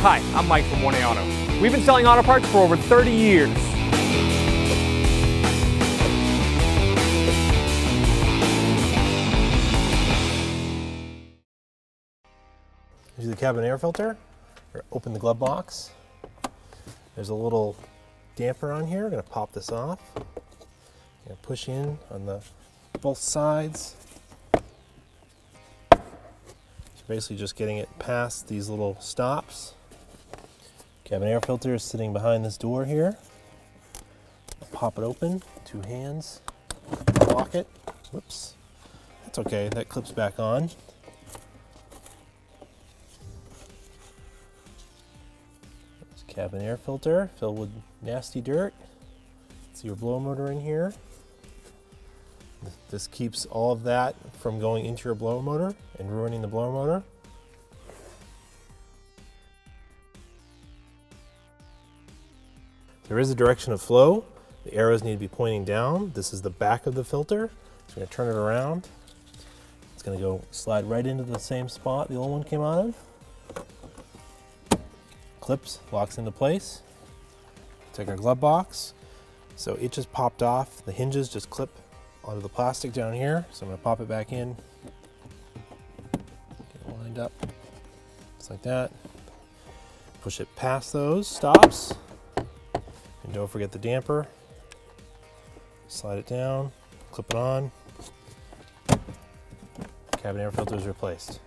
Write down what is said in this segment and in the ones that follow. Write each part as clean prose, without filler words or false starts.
Hi, I'm Mike from 1A Auto. We've been selling auto parts for over 30 years. Here's the cabin air filter. Open the glove box. There's a little damper on here. I'm going to pop this off. I'm going to push in on both sides. So basically just getting it past these little stops. Cabin air filter is sitting behind this door here. Pop it open, 2 hands, lock it. Whoops, that's okay, that clips back on. There's a cabin air filter filled with nasty dirt. It's your blower motor in here. This keeps all of that from going into your blower motor and ruining the blower motor. There is a direction of flow. The arrows need to be pointing down. This is the back of the filter. So we're going to turn it around. It's going to go slide right into the same spot the old one came out of. Clips, locks into place. Take our glove box. So it just popped off. The hinges just clip onto the plastic down here. So I'm going to pop it back in. Get it lined up, just like that. Push it past those stops. And don't forget the damper. Slide it down, clip it on. Cabin air filter is replaced.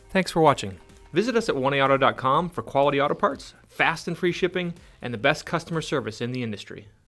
Thanks for watching. Visit us at 1AAuto.com for quality auto parts, fast and free shipping, and the best customer service in the industry.